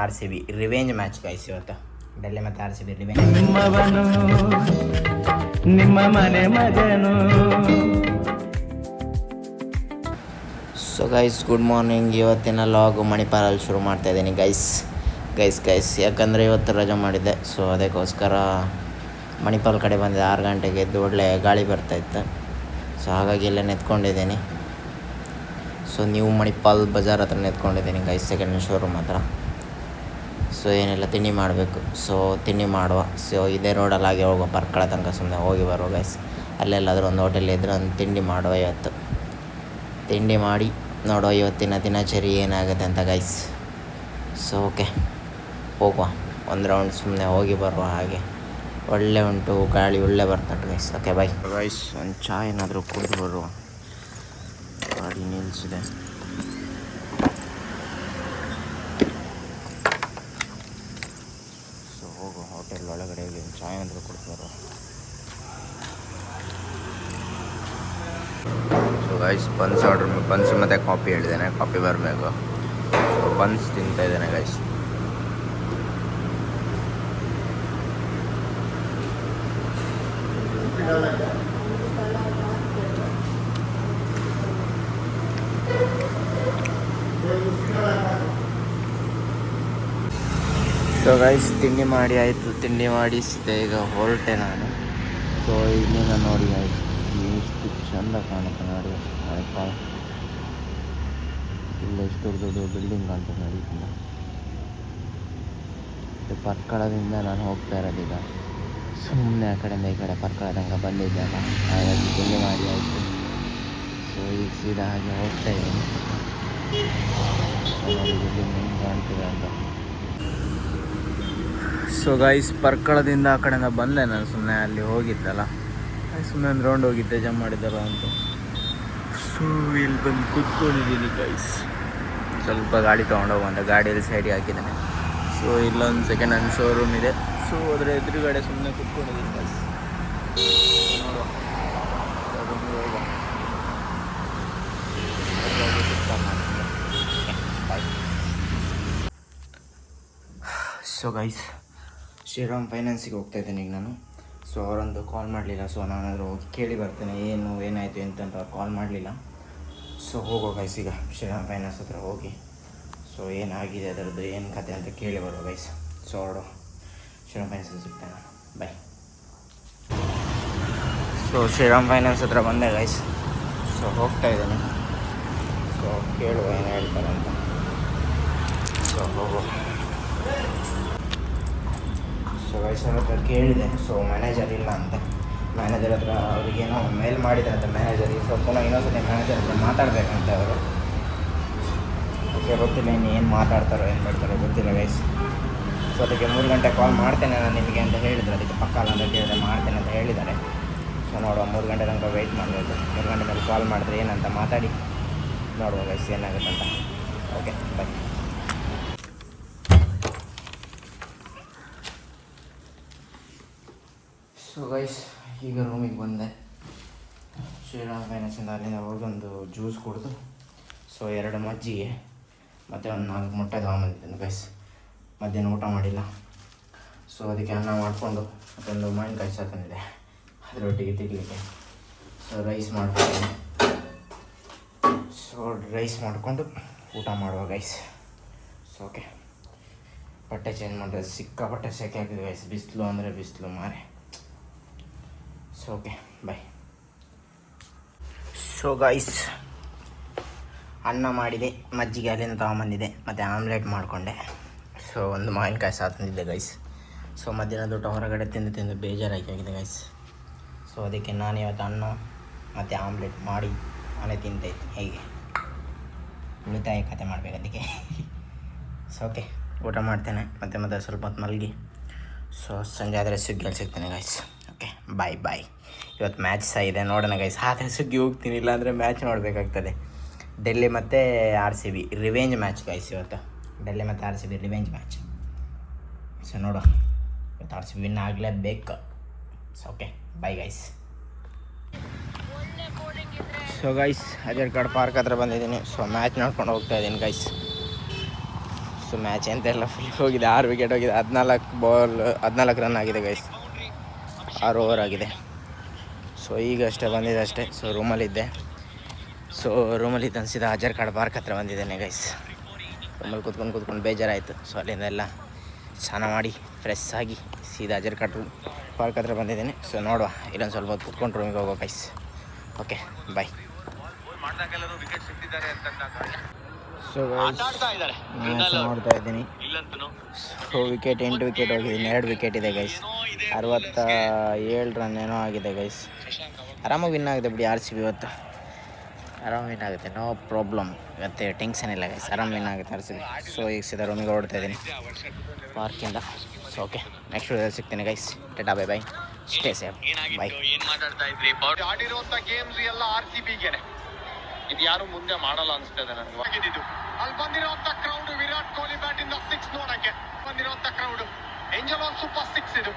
R C B revenge match guys ಇವತ್ತು. ಡೆಲ್ಲಿ ಮತ್ತು R C B revenge. ನಿಮ್ಮ ಮನೆ ಮಗನು. So guys good morning. ಇವತ್ತಿನ ಲಾಗು ಮಣಿಪಾಲಲ್ಲಿ ಶುರು ಮಾಡ್ತಾಯಿದ್ದೀನಿ ಗೈಸ್ ಯಾಕಂದರೆ ಇವತ್ತು ರಜೆ ಮಾಡಿದ್ದೆ. ಸೊ ಅದಕ್ಕೋಸ್ಕರ ಮಣಿಪಾಲ್ ಕಡೆ ಬಂದಿದೆ. 6 ಗಂಟೆಗೆ ಎದ್ದು ಒಳ್ಳೆ ಗಾಳಿ ಬರ್ತಾಯಿತ್ತು. ಸೊ ಹಾಗಾಗಿ ಇಲ್ಲೇ ನೆತ್ಕೊಂಡಿದ್ದೀನಿ. ಸೊ ನೀವು ಮಣಿಪಾಲ್ ಬಜಾರ್ ಹತ್ರ ನೆತ್ಕೊಂಡಿದ್ದೀನಿ ಗೈಸ್, ಸೆಕೆಂಡ್ ಹ್ಯಾಂಡ್ ಶೋರೂಮ್ ಹತ್ರ. ಸೊ ಏನೆಲ್ಲ ತಿಂಡಿ ಮಾಡಬೇಕು. ಸೊ ತಿಂಡಿ ಮಾಡುವ. ಸೊ ಇದೇ ರೋಡಲ್ಲಿ ಹಾಗೆ ಹೋಗೋ ಪರ್ಕಳ ತನಕ ಸುಮ್ಮನೆ ಹೋಗಿ ಬರೋ ಗೈಸ್. ಅಲ್ಲೆಲ್ಲಾದರೂ ಒಂದು ಹೋಟೆಲ್ ಇದ್ದರೆ ಒಂದು ತಿಂಡಿ ಮಾಡುವ ಇವತ್ತು. ತಿಂಡಿ ಮಾಡಿ ನೋಡುವ ಇವತ್ತಿನ ದಿನಚರಿ ಏನಾಗುತ್ತೆ ಅಂತ ಗೈಸ್. ಸೊ ಓಕೆ ಹೋಗುವ, ಒಂದು ರೌಂಡ್ ಸುಮ್ಮನೆ ಹೋಗಿ ಬರುವ. ಹಾಗೆ ಒಳ್ಳೆ ಉಂಟು, ಗಾಳಿ ಒಳ್ಳೆ ಬರ್ತುಂಟು ಗೈಸ್. Okay bye guys. ಒಂದು ಚಹಾ ಏನಾದರೂ ಕುಡಿದು ಬರುವ. ಗಾಡಿ ನಿಲ್ಲಿಸಿದೆ. ಸೊ ಹೋಗು ಹೋಟೆಲ್ ಒಳಗಡೆ ಹೋಗಿ ಒಂದು ಚಹಾ ಏನಾದರೂ ಕುಡಿದು ಬರುವ. ಸೊ ಗೈಸ್ ಬನ್ಸ್ ಮತ್ತು ಕಾಫಿ ಹೇಳಿದ್ದೇನೆ, ಕಾಫಿ ಬರಬೇಕು. ಸೊ ಬನ್ಸ್ ತಿಂತಾ ಇದ್ದೇನೆ ಗೈಸ್. ಸೊ ಗೈಸ್ ತಿಂಡಿ ಮಾಡಿ ಆಯಿತು. ತಿಂಡಿ ಮಾಡಿಸಿದೆ, ಈಗ ಹೊರಟೆ ನಾನು. ಸೊ ಇಲ್ಲಿಂದ ನೋಡಿ ಆಯಿತು, ಎಷ್ಟು ಚೆಂದ ಕಾಣುತ್ತೆ ನೋಡಿ. ಇಲ್ಲ ಎಷ್ಟು ದೊಡ್ಡ ಬಿಲ್ಡಿಂಗ್ ಕಾಣ್ತದೆ ನೋಡಿ. ಇದು ಪರ್ಕಳದಿಂದ ನಾನು ಹೋಗ್ತಾ ಇರೋದೀಗ. ಸುಮ್ಮನೆ ಆ ಕಡೆಯಿಂದ ಈ ಕಡೆ ಪರ್ಕಳ ತನಕ ಬಂದಿದ್ದೆಲ್ಲ, ಹಾಗಾಗಿ ತಿಂಡಿ ಮಾಡಿ ಆಯಿತು. ಸೊ ಈಗ ಸೀದಾ ಹಾಗೆ ಹೋಗ್ತಾ ಇದ್ದೀನಿ. ನೋಡಿ ಬಿಲ್ಡಿಂಗ್ ಹೆಂಗೆ ಕಾಣ್ತಿದೆ ಅಂತ. ಸೊ ಗೈಸ್ ಪರ್ಕಳದಿಂದ ಆ ಕಡೆಯಿಂದ ಬಂದೆ ನಾನು. ಸುಮ್ಮನೆ ಅಲ್ಲಿ ಹೋಗಿದ್ದಲ್ಲ, ಸುಮ್ಮನೆ ಒಂದು ರೌಂಡ್ ಹೋಗಿದ್ದೆ ಜಮ್ ಮಾಡಿದ್ದಲ್ಲ ಅಂತ. ಸೊ ಇಲ್ಲಿ ಬಂದು ಕೂತ್ಕೊಂಡಿದ್ದೀನಿ ಗೈಸ್. ಸ್ವಲ್ಪ ಗಾಡಿ ತೊಗೊಂಡೋಗುವ ಅಂತ ಗಾಡಿಯಲ್ಲಿ ಸೈಡಿಗೆ ಹಾಕಿದ್ದೇನೆ. ಸೊ ಇಲ್ಲೊಂದು ಸೆಕೆಂಡ್ ಹ್ಯಾಂಡ್ ಶೋರೂಮ್ ಇದೆ. ಸೊ ಅದರ ಎದುರುಗಡೆ ಸುಮ್ಮನೆ ಕೂತ್ಕೊಂಡಿದ್ದೀನಿ ಗೈಸ್. ನೋಡುವ ಸೊ ಗೈಸ್ ಶ್ರೀರಾಮ್ ಫೈನಾನ್ಸಿಗೆ ಹೋಗ್ತಾಯಿದ್ದೀನಿ ಈಗ ನಾನು. ಸೊ ಅವರೊಂದು ಕಾಲ್ ಮಾಡಲಿಲ್ಲ. ಸೊ ನಾನಾದರೂ ಹೋಗಿ ಕೇಳಿ ಬರ್ತೇನೆ ಏನಾಯಿತು ಅಂತಂತ ಅವ್ರು ಕಾಲ್ ಮಾಡಲಿಲ್ಲ. ಸೊ ಹೋಗೋ ಗೈಸ್ ಈಗ ಶ್ರೀರಾಮ್ ಫೈನಾನ್ಸ್ ಹತ್ರ ಹೋಗಿ ಸೊ ಏನಾಗಿದೆ ಅದರದ್ದು ಏನು ಕತೆ ಅಂತ ಕೇಳಿ ಬರುವ ಗೈಸ್. ಸೊ ಹೊರಡು ಶ್ರೀರಾಮ್ ಫೈನಾನ್ಸ್ ಸಿಗ್ತಾನೆ. ಬಾಯ್. ಸೊ ಶ್ರೀರಾಮ್ ಫೈನಾನ್ಸ್ ಹತ್ರ ಬಂದೆ ಗೈಸ್. ಸೊ ಹೋಗ್ತಾ ಇದ್ದೇನೆ. ಸೊ ಕೇಳುವ ಏನು ಹೇಳ್ತಾರೆ ಅಂತ. ಸೊ ಹೋಗೋ. ಸೊ ಗೈಸ್ ಅವ್ರ ಹತ್ರ ಕೇಳಿದೆ. ಸೊ ಮ್ಯಾನೇಜರ್ ಇಲ್ಲ ಅಂತ. ಮ್ಯಾನೇಜರ್ ಹತ್ರ ಅವ್ರಿಗೇನೋ ಮೇಲ್ ಮಾಡಿದ್ರಂತೆ ಮ್ಯಾನೇಜರಿಗೆ. ಸೊ ಪುನಃ ಇನ್ನೊಂದ್ಸತಿ ಮ್ಯಾನೇಜರ್ ಹತ್ರ ಮಾತಾಡಬೇಕಂತೆ ಅವರು. ಓಕೆ ಗೊತ್ತಿಲ್ಲ ಇನ್ನು ಏನು ಮಾತಾಡ್ತಾರೋ ಏನು ಮಾಡ್ತಾರೋ ಗೊತ್ತಿಲ್ಲ ಗೈಸ್. ಸೊ ಅದಕ್ಕೆ 3 ಗಂಟೆ ಕಾಲ್ ಮಾಡ್ತೇನೆ ನಾನು ನಿಮಗೆ ಅಂತ ಹೇಳಿದ್ರು. ಅದಕ್ಕೆ ಪಕ್ಕ ಅಲ್ಲ ಅಂತ ಕೇಳಿದ್ರೆ ಮಾಡ್ತೇನೆ ಅಂತ ಹೇಳಿದ್ದಾರೆ. ಸೊ ನೋಡುವ, 3 ಗಂಟೆ ತನಕ ವೆಯ್ಟ್ ಮಾಡಬೇಕು. 3 ಗಂಟೆ ಮೇಲೆ ಕಾಲ್ ಮಾಡಿದ್ರೆ ಏನಂತ ಮಾತಾಡಿ ನೋಡುವ ಗೈಸ್ ಏನಾಗುತ್ತೆ ಅಂತ. Okay bye. ಸೊ ಗೈಸ್ ಈಗ ರೂಮಿಗೆ ಬಂದೆ. ಶ್ರೀರಾಮ್ ಫೈನಾನ್ಸಿಂದ ಅಲ್ಲಿಂದ ಹೋಗಿ ಒಂದು ಜ್ಯೂಸ್ ಕುಡಿದು ಸೊ 2 ಮಜ್ಜಿಗೆ ಮತ್ತು ಒಂದು 4 ಮೊಟ್ಟೆ ತೊಗೊಂಬಂದಿದ್ದೇನೆ ಗೈಸ್. ಮಧ್ಯಾಹ್ನ ಊಟ ಮಾಡಿಲ್ಲ. ಸೊ ಅದಕ್ಕೆ ಅನ್ನ ಮಾಡಿಕೊಂಡು ಮತ್ತೊಂದು ಮಾವಿನಕಾಯಿ ಸಹ ತಂದಿದೆ ಅದರೊಟ್ಟಿಗೆ ತಿನ್ನಲಿಕ್ಕೆ. ಸೊ ರೈಸ್ ಮಾಡ್ತೀನಿ. ಸೊ ರೈಸ್ ಮಾಡಿಕೊಂಡು ಊಟ ಮಾಡುವ ಗೈಸ್. ಸೊ ಓಕೆ ಬಟ್ಟೆ ಚೇಂಜ್ ಮಾಡಿದ್ರೆ ಸಿಕ್ಕಾಪಟ್ಟೆ ಸೆಕೆ ಆಗಿದೆ ಗೈಸ್. ಬಿಸಿಲು ಅಂದರೆ ಬಿಸಿಲು ಮಾರೆ. So okay bye. So guys ಅನ್ನ ಮಾಡಿದೆ, ಮಜ್ಜಿಗೆ ಅಲ್ಲಿಂದ ತೊಗೊಂಬಂದಿದೆ ಮತ್ತು ಆಮ್ಲೆಟ್ ಮಾಡಿಕೊಂಡೆ. ಸೊ ಒಂದು ಮಾವಿನಕಾಯಿ ಸಹ ತಂದಿದ್ದೆ ಗೈಸ್. ಸೊ ಮಧ್ಯಾಹ್ನದ ಊಟ ಹೊರಗಡೆ ತಿಂದು ಬೇಜಾರಾಗಿದೆ ಗೈಸ್. ಸೊ ಅದಕ್ಕೆ ನಾನು ಇವತ್ತು ಅನ್ನ ಮತ್ತು ಆಮ್ಲೆಟ್ ಮಾಡಿ ಮನೆ ತಿಂತಾಯಿತ್ತು. ಹೇಗೆ ಉಳಿತಾಯ ಕತೆ ಮಾಡಬೇಕು ಅದಕ್ಕೆ. ಸೊ ಓಕೆ ಊಟ ಮಾಡ್ತೇನೆ ಮತ್ತೆ ಸ್ವಲ್ಪ ಹೊತ್ತು ಮಲಗಿ. ಸೊ ಸಂಜೆ ಆದರೆ ಸ್ವಿಗ್ಗಿಯಲ್ಲಿ ಸಿಗ್ತೇನೆ ಗೈಸ್. ಓಕೆ ಬಾಯ್. ಇವತ್ತು ಮ್ಯಾಚ್ ಸಹ ಇದೆ, ನೋಡೋಣ ಗೈಸ್. ಆದರೆ ಸ್ವಿಗ್ಗಿ ಹೋಗ್ತೀನಿ, ಇಲ್ಲಾಂದರೆ ಮ್ಯಾಚ್ ನೋಡಬೇಕಾಗ್ತದೆ. ಡೆಲ್ಲಿ ಮತ್ತು R C B revenge match guys ಇವತ್ತು. ಡೆಲ್ಲಿ ಮತ್ತು R C B revenge match. So ನೋಡುವ, ಇವತ್ತು ಆರ್ ಸಿ ಬಿ ವಿನ್ ಆಗಲೇಬೇಕು. So okay bye guys. So guys Ajjarkad park ಹತ್ರ ಬಂದಿದ್ದೀನಿ. ಸೊ ಮ್ಯಾಚ್ ನೋಡ್ಕೊಂಡು ಹೋಗ್ತಾ ಇದ್ದೀನಿ ಗೈಸ್. ಸೊ ಸೊ ಮ್ಯಾಚ್ ಎಂತೆಲ್ಲ ಫುಲ್ ಹೋಗಿದೆ, 6 ವಿಕೆಟ್ ಹೋಗಿದೆ, 14 ರನ್ ಆಗಿದೆ ಗೈಸ್, 6 ಓವರ್ ಆಗಿದೆ. ಸೊ ಈಗ ಅಷ್ಟೇ ಬಂದಿದೆ ಅಷ್ಟೇ. ಸೊ ರೂಮಲ್ಲಿದ್ದೆ, ಅನಿಸಿದ ಅಜರ್ ಕಾರ್ಡ್ ಪಾರ್ಕ್ ಹತ್ರ ಬಂದಿದ್ದೇನೆ ಗೈಸ್. ರೂಮಲ್ಲಿ ಕೂತ್ಕೊಂಡು ಬೇಜಾರಾಯಿತು. ಸೊ ಅಲ್ಲಿಂದ ಎಲ್ಲ ಸ್ನಾನ ಮಾಡಿ ಫ್ರೆಶ್ ಆಗಿ ಸೀದಾ ಅಜರ್ ಕಾರ್ಡ್ ಪಾರ್ಕ್ ಹತ್ರ ಬಂದಿದ್ದೀನಿ. ಸೊ ನೋಡುವ, ಇಲ್ಲೊಂದು ಸ್ವಲ್ಪ ಹೊತ್ತು ಕೂತ್ಕೊಂಡು ರೂಮಿಗೆ ಹೋಗೋ ಗೈಸ್. Okay bye. ಸೊ ನೋಡ್ತಾ ಇದ್ದೀನಿ. ಸೊ ವಿಕೆಟ್ 8 ವಿಕೆಟ್ ಹೋಗಿದ್ದೀನಿ, 2 ವಿಕೆಟ್ ಇದೆ ಗೈಸ್, 67 ರನ್ ಏನೋ ಆಗಿದೆ ಗೈಸ್. ಆರಾಮಾಗಿ ವಿನ್ ಆಗಿದೆ ಬಿಡಿ RCB ಇವತ್ತು, ಆರಾಮ್ ವಿನ್ ಆಗುತ್ತೆ, ನೋ ಪ್ರಾಬ್ಲಮ್. ಇವತ್ತು ಟೆನ್ಷನ್ ಇಲ್ಲ ಗೈಸ್, ಆರಾಮ್ ವಿನ್ ಆಗುತ್ತೆ RCB. ಸೊ ಈಗ ಸೀದಾ ರೂಮಿಗೆ ಹೊರಡ್ತಾ ಇದ್ದೀನಿ ಪಾರ್ಕಿಂದ. ಸೊ ಓಕೆ, ನೆಕ್ಸ್ಟ್ ವಿಡಿಯೋದಲ್ಲಿ ಸಿಗ್ತೀನಿ guys. Tata bye bye, stay safe, bye. ಆಡಿರುವಂತ ಗೇಮ್ಸ್ ಎಲ್ಲ RCBಗೆ, ಇದು ಯಾರು ಮುಂದೆ ಮಾಡಲ್ಲ ಅನ್ಸ್ತದೆ ನನಗೆ. ಅಲ್ಲಿ ಬಂದಿರುವಂತ ಕ್ರೌಡ್, ವಿರಾಟ್ ಕೊಹ್ಲಿ ಬ್ಯಾಟ್ ಇಂದ 6 ನೋಡಕ್ಕೆ ಬಂದಿರುವಂತ ಕ್ರೌಡ್, ಏಂಜಲ್ ಸೂಪರ್ 6 ಇದು.